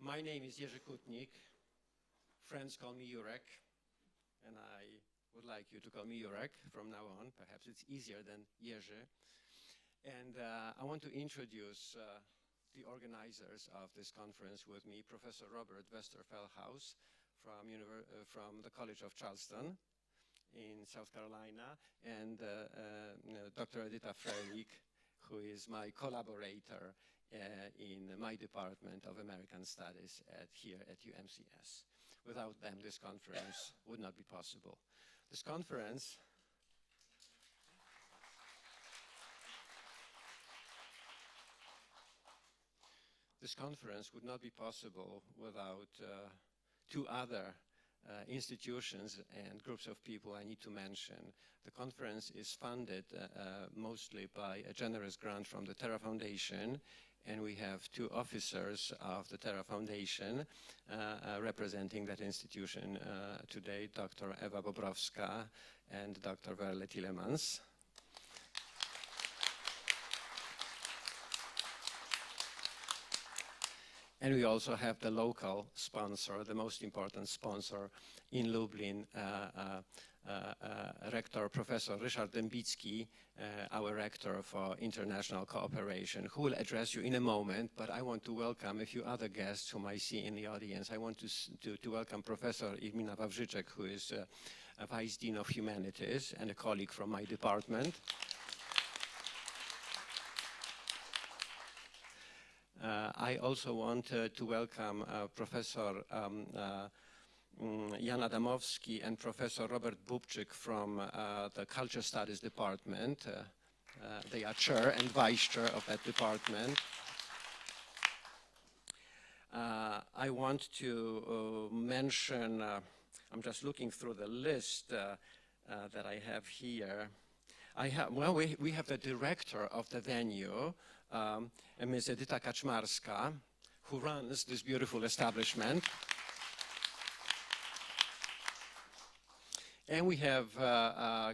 My name is Jerzy Kutnik. Friends call me Jurek, and I would like you to call me Jurek from now on. Perhaps it's easier than Jerzy. And I want to introduce the organizers of this conference with me, Professor Robert Westerfelhaus from the College of Charleston in South Carolina, and Dr. Edyta Frelik, who is my collaborator in my Department of American Studies here at UMCS. Without them, this conference would not be possible. This conference would not be possible without two other institutions and groups of people I need to mention. The conference is funded mostly by a generous grant from the Terra Foundation, and we have two officers of the Terra Foundation representing that institution today, Dr. Ewa Bobrowska and Dr. Verle Tielemans. And we also have the local sponsor, the most important sponsor in Lublin, Rector Professor Ryszard Dębicki, our Rector for International Cooperation, who will address you in a moment, but I want to welcome a few other guests whom I see in the audience. I want to welcome Professor Irmina Wawrzyczek, who is a Vice Dean of Humanities and a colleague from my department. I also want to welcome Professor Jan Adamowski and Professor Robert Bubczyk from the Culture Studies Department. They are chair and vice chair of that department. I want to mention, I'm just looking through the list that I have here. We have the director of the venue, Ms. Edyta Kaczmarska, who runs this beautiful establishment. And we have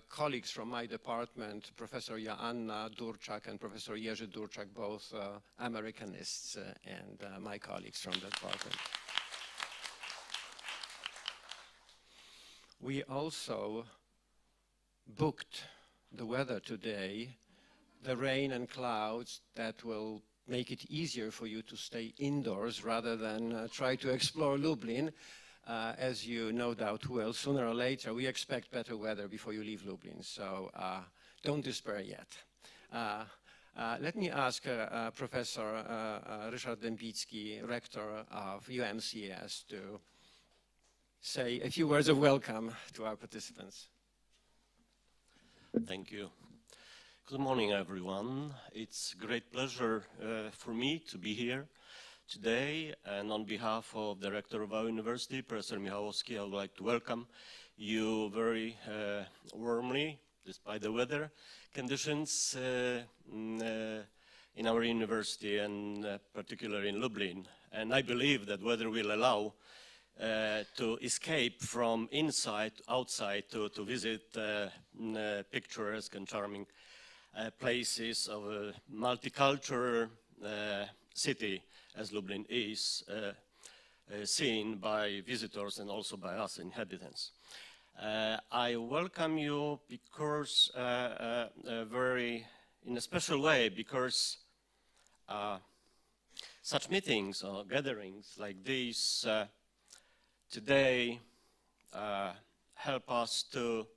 colleagues from my department, Professor Joanna Durczak and Professor Jerzy Durczak, both Americanists and my colleagues from the department. We also booked the weather today, the rain and clouds that will make it easier for you to stay indoors rather than try to explore Lublin. As you no doubt will, sooner or later, we expect better weather before you leave Lublin, so don't despair yet. Let me ask Professor Ryszard Dębicki, Rector of UMCS, to say a few words of welcome to our participants. Thank you. Good morning, everyone. It's a great pleasure for me to be here today, and on behalf of the Rector of our university, Professor Michałowski, I would like to welcome you very warmly, despite the weather conditions in our university, and particularly in Lublin. And I believe that weather will allow to escape from inside, outside, to visit picturesque and charming places of a multicultural city, as Lublin is, seen by visitors and also by us inhabitants. I welcome you because in a special way, because such meetings or gatherings like these today help us to,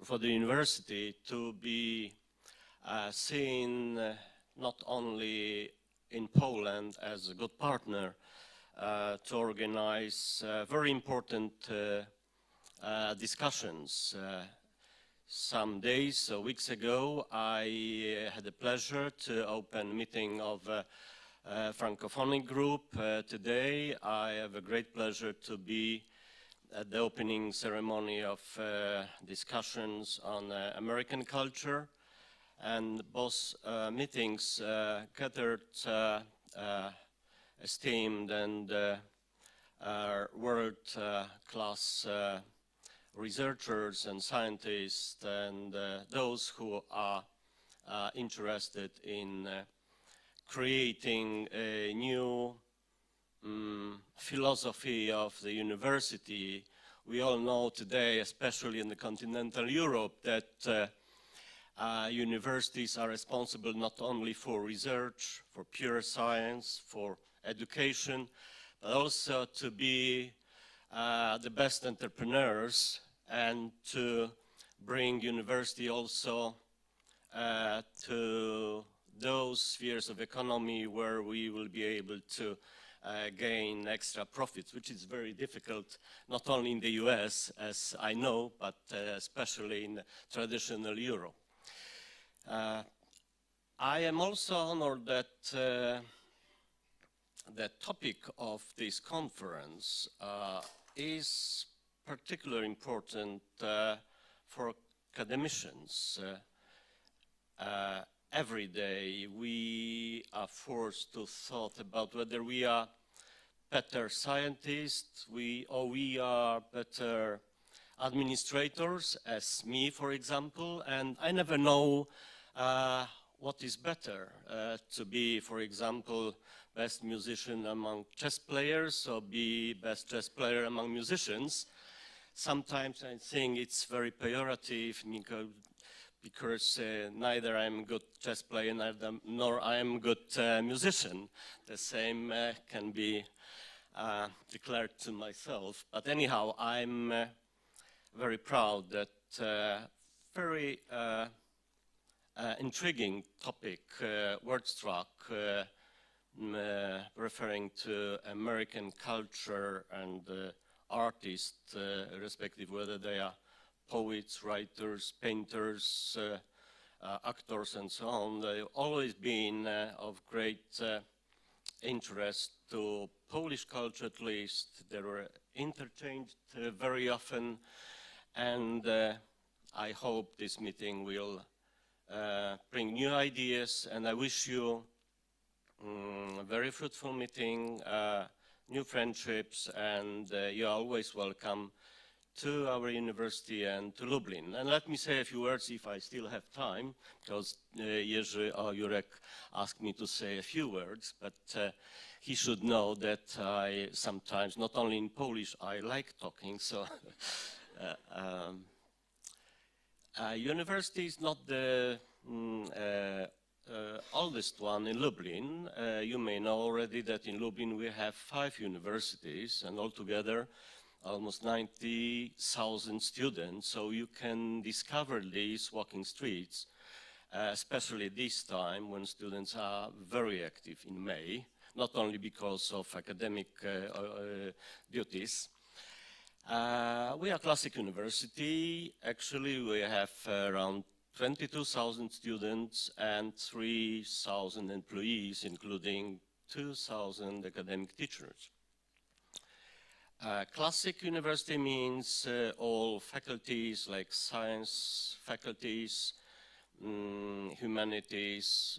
for the university to be seen not only in Poland as a good partner to organize very important discussions. Some days or weeks ago, I had the pleasure to open a meeting of a Francophonic group. Today, I have a great pleasure to be at the opening ceremony of discussions on American culture. And both meetings gathered esteemed and world-class researchers and scientists and those who are interested in creating a new philosophy of the university. We all know today, especially in the continental Europe, that universities are responsible not only for research, for pure science, for education, but also to be the best entrepreneurs and to bring university also to those spheres of economy where we will be able to gain extra profits, which is very difficult, not only in the US, as I know, but especially in traditional Europe. I am also honored that the topic of this conference is particularly important for academicians. Every day we are forced to thought about whether we are better scientists or we are better administrators, as me, for example, and I never know what is better, to be, for example, best musician among chess players or be best chess player among musicians. Sometimes I think it's very pejorative because neither I'm a good chess player nor I am a good musician. The same can be declared to myself. But anyhow, I'm very proud that very intriguing topic, Wordstruck, referring to American culture and artists, respective whether they are poets, writers, painters, actors, and so on. They've always been of great interest to Polish culture, at least. They were interchanged very often, and I hope this meeting will bring new ideas, and I wish you a very fruitful meeting, new friendships, and you're always welcome to our university and to Lublin. And let me say a few words if I still have time, because Jerzy or Jurek asked me to say a few words, but he should know that I sometimes, not only in Polish, I like talking, so university is not the oldest one in Lublin. You may know already that in Lublin we have 5 universities, and altogether almost 90,000 students, so you can discover these walking streets, especially this time when students are very active in May, not only because of academic duties. We are classic university. Actually, we have around 22,000 students and 3,000 employees, including 2,000 academic teachers. Classic university means all faculties like science faculties, humanities,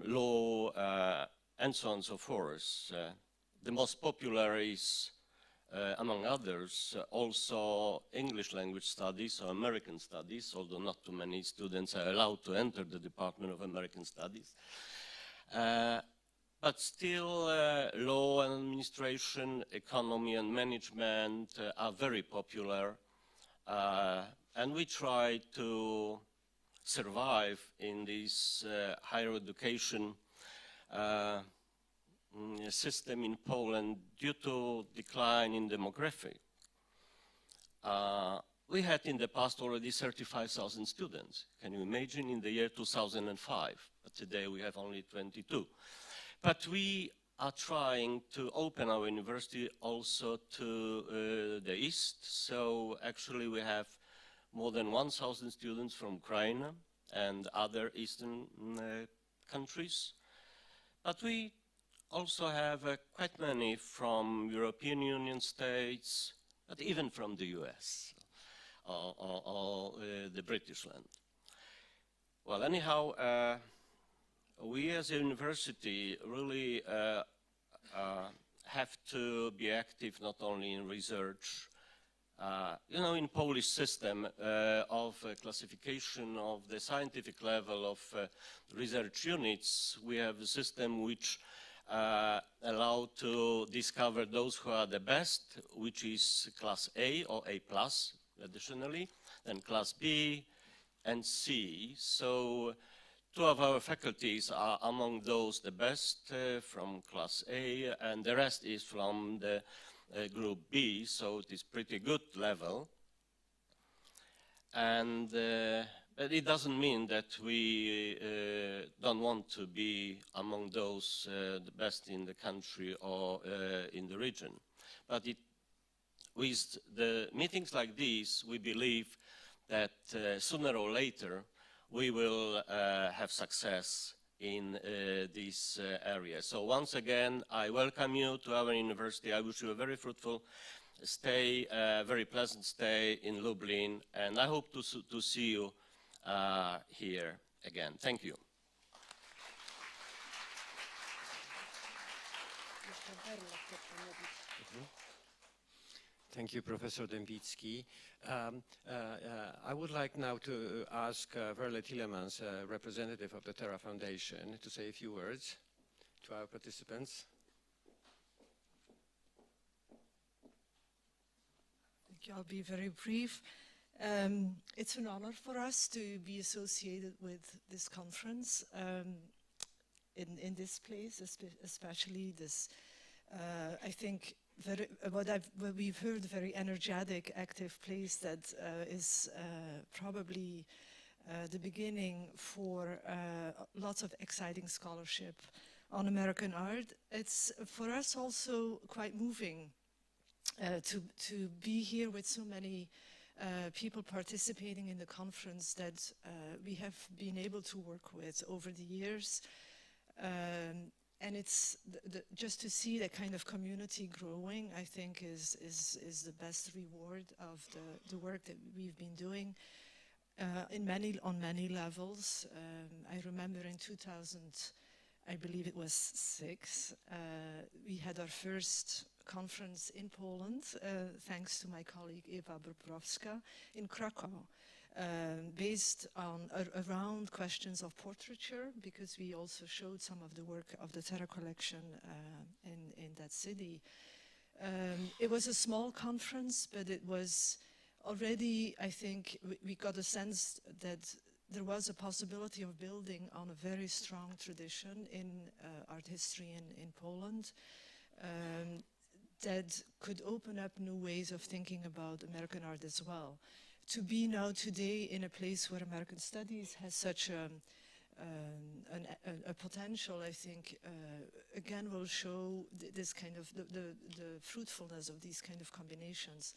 law, and so on and so forth. The most popular is, among others, also English language studies or American studies, although not too many students are allowed to enter the Department of American Studies. But still, law and administration, economy and management are very popular, and we try to survive in this higher education system in Poland due to decline in demography. We had in the past already 35,000 students. Can you imagine, in the year 2005? But today we have only 22. But we are trying to open our university also to the East. So actually we have more than 1,000 students from Ukraine and other Eastern countries. But we also have quite many from European Union states, but even from the US or the British land. Well, anyhow, we as a university really have to be active not only in research, You know, in Polish system of classification of the scientific level of research units, we have a system which allow to discover those who are the best, which is class A or A+, additionally, then class B and C. So 2 of our faculties are among those the best from class A, and the rest is from the group B, so it is pretty good level. And but it doesn't mean that we don't want to be among those the best in the country or in the region. But with the meetings like these, we believe that sooner or later we will have success in this area. So once again, I welcome you to our university. I wish you a very fruitful stay, very pleasant stay in Lublin, and I hope to see you here again. Thank you. Thank you, Professor Dębicki. I would like now to ask Verle Tielemans, representative of the Terra Foundation, to say a few words to our participants. Thank you. I'll be very brief. It's an honor for us to be associated with this conference in this place, especially this, I think, what we've heard, a very energetic, active place that is probably the beginning for lots of exciting scholarship on American art. It's for us also quite moving to be here with so many people participating in the conference that we have been able to work with over the years. And it's just to see that kind of community growing, I think, is the best reward of the work that we've been doing on many levels. I remember in 2000, I believe it was 6, we had our first conference in Poland, thanks to my colleague Ewa Bobrowska in Krakow. Based on around questions of portraiture, because we also showed some of the work of the Terra collection in that city. It was a small conference, but it was already, I think, we got a sense that there was a possibility of building on a very strong tradition in art history in Poland that could open up new ways of thinking about American art as well. To be now today in a place where American studies has such a potential, I think, again will show this kind of the fruitfulness of these kind of combinations.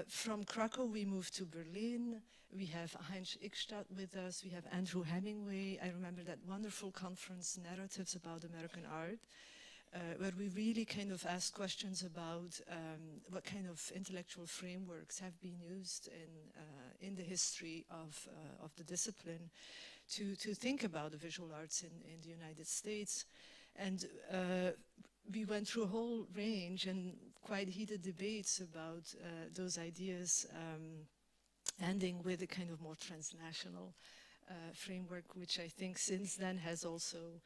From Krakow we moved to Berlin. We have Heinz Ickstadt with us. We have Andrew Hemingway. I remember that wonderful conference, Narratives About American Art, where we really kind of asked questions about what kind of intellectual frameworks have been used in the history of the discipline to think about the visual arts in the United States. And we went through a whole range and quite heated debates about those ideas, ending with a kind of more transnational framework, which I think since then has also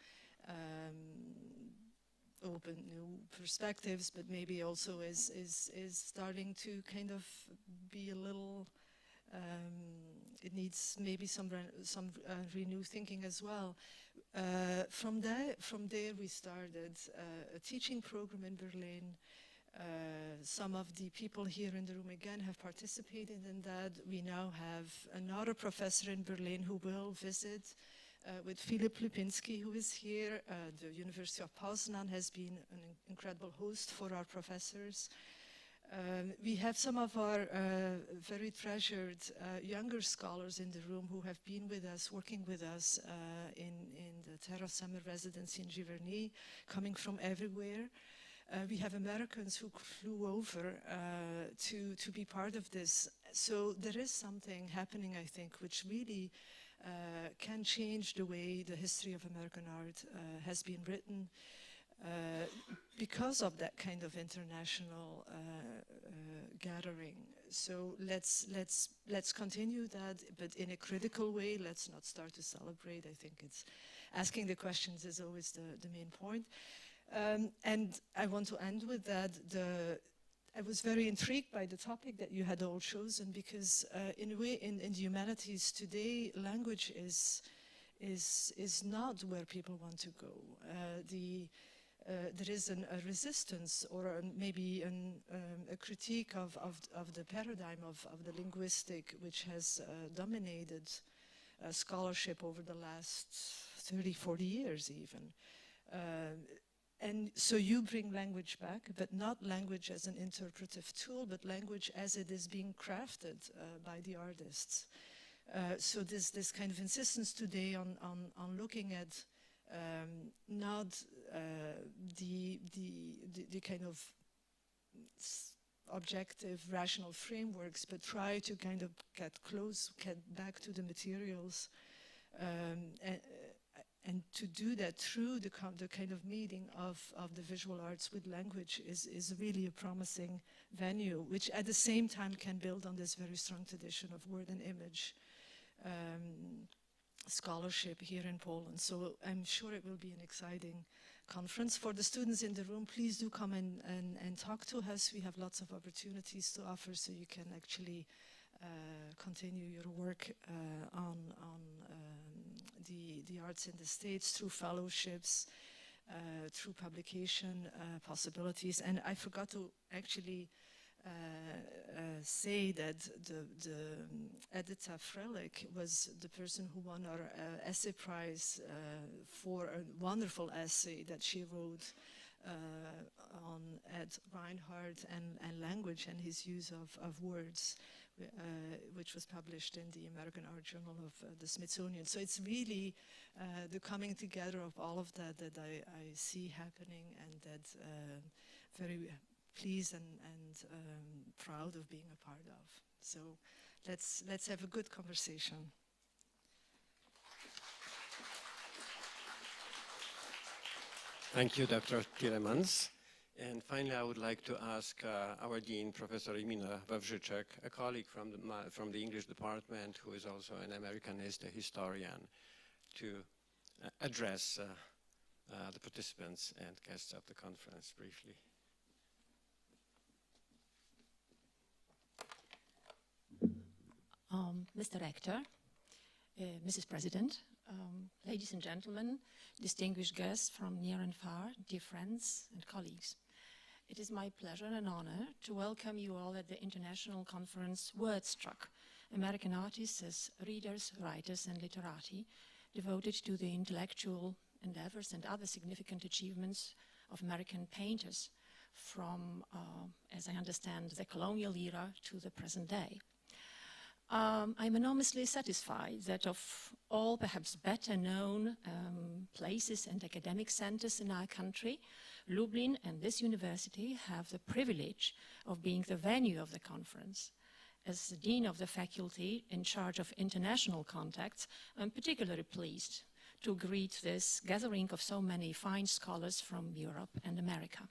open new perspectives, but maybe also is starting to kind of be a little, it needs maybe some renewed thinking as well. From there we started a teaching program in Berlin. Some of the people here in the room again have participated in that. We now have another professor in Berlin who will visit with Philip Lipinski, who is here. The University of Poznan has been an incredible host for our professors. We have some of our very treasured younger scholars in the room who have been with us, working with us in the Terra Summer Residency in Giverny, coming from everywhere. We have Americans who flew over to be part of this. So there is something happening, I think, which really can change the way the history of American art has been written. because of that kind of international gathering. So let's continue that, but in a critical way. Let's not start to celebrate. I think it's asking the questions is always the main point. And I want to end with that. I was very intrigued by the topic that you had all chosen, because in a way, in the humanities today, language is not where people want to go. There is a resistance, or maybe a critique of the paradigm of the linguistic, which has dominated scholarship over the last 30, 40 years even. And so you bring language back, but not language as an interpretive tool, but language as it is being crafted by the artists. So this kind of insistence today on looking at not the kind of objective, rational frameworks, but try to kind of get back to the materials, and to do that through the kind of meeting of the visual arts with language is really a promising venue, which at the same time can build on this very strong tradition of word and image scholarship here in Poland. So I'm sure it will be an exciting conference. For the students in the room, please do come and talk to us. We have lots of opportunities to offer, so you can actually continue your work on the arts in the States through fellowships, through publication possibilities. And I forgot to actually say that the Edyta Frelik was the person who won our essay prize for a wonderful essay that she wrote on Ed Reinhardt and language and his use of words, which was published in the American Art Journal of the Smithsonian. So it's really the coming together of all of that I see happening, and that very pleased and proud of being a part of. So let's have a good conversation. Thank you, Dr. Tielemans. And finally, I would like to ask our Dean, Professor Emina Wawrzyczek, a colleague from the English department, who is also an Americanist, a historian, to address the participants and guests of the conference briefly. Mr. Rector, Mrs. President, ladies and gentlemen, distinguished guests from near and far, dear friends and colleagues. It is my pleasure and honor to welcome you all at the international conference Wordstruck, American Artists as Readers, Writers and Literati, devoted to the intellectual endeavors and other significant achievements of American painters from, as I understand, the colonial era to the present day. I'm enormously satisfied that of all perhaps better known places and academic centers in our country, Lublin and this university have the privilege of being the venue of the conference. As the Dean of the faculty in charge of international contacts, I'm particularly pleased to greet this gathering of so many fine scholars from Europe and America.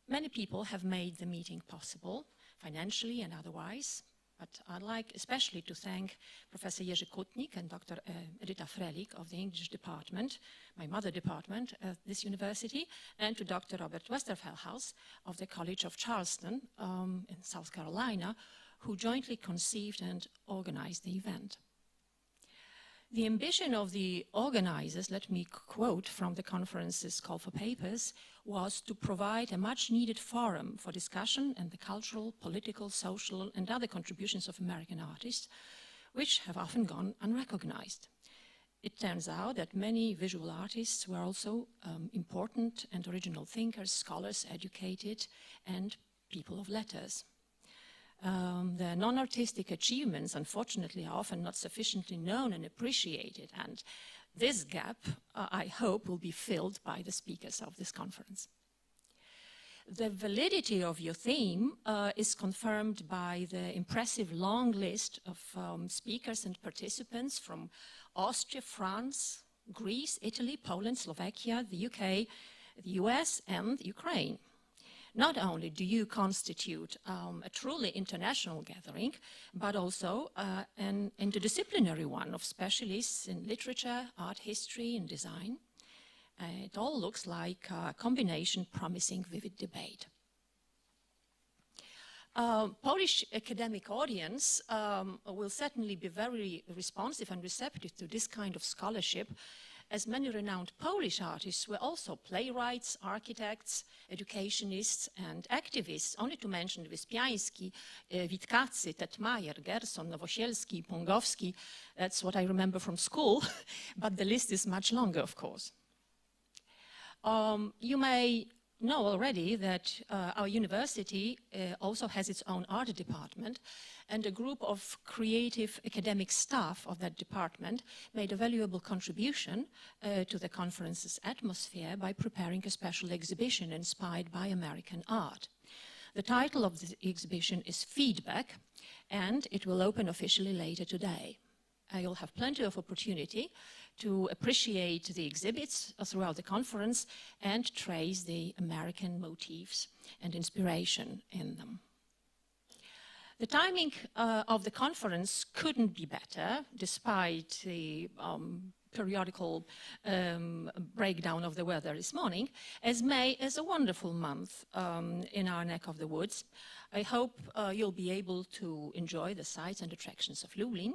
Many people have made the meeting possible, financially and otherwise. But I'd like especially to thank Professor Jerzy Kutnik and Dr. Edyta Frelik of the English department, my mother department at this university, and to Dr. Robert Westerfelhau of the College of Charleston in South Carolina, who jointly conceived and organized the event. The ambition of the organizers, let me quote from the conference's call for papers, was to provide a much-needed forum for discussion and the cultural, political, social, and other contributions of American artists, which have often gone unrecognized. It turns out that many visual artists were also important and original thinkers, scholars, educated, and people of letters. The non-artistic achievements, unfortunately, are often not sufficiently known and appreciated, and this gap, I hope, will be filled by the speakers of this conference. The validity of your theme is confirmed by the impressive long list of speakers and participants from Austria, France, Greece, Italy, Poland, Slovakia, the UK, the US, and Ukraine. Not only do you constitute a truly international gathering, but also an interdisciplinary one of specialists in literature, art history, and design. It all looks like a combination promising vivid debate. Polish academic audience will certainly be very responsive and receptive to this kind of scholarship, as many renowned Polish artists were also playwrights, architects, educationists, and activists, only to mention Wyspiański, Witkacy, Tetmajer, Gerson, Nowosielski, Pongowski. That's what I remember from school, but the list is much longer, of course. You may know already that our university also has its own art department, and a group of creative academic staff of that department made a valuable contribution to the conference's atmosphere by preparing a special exhibition inspired by American art. The title of the exhibition is Feedback, and it will open officially later today. You'll have plenty of opportunity to appreciate the exhibits throughout the conference and trace the American motifs and inspiration in them. The timing of the conference couldn't be better, despite the periodical breakdown of the weather this morning, as May is a wonderful month in our neck of the woods. I hope you'll be able to enjoy the sights and attractions of Lublin.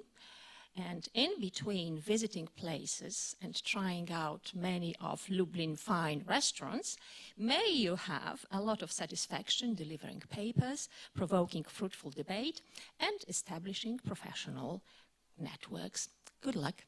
And in between visiting places and trying out many of Lublin fine restaurants, may you have a lot of satisfaction delivering papers, provoking fruitful debate, and establishing professional networks. Good luck.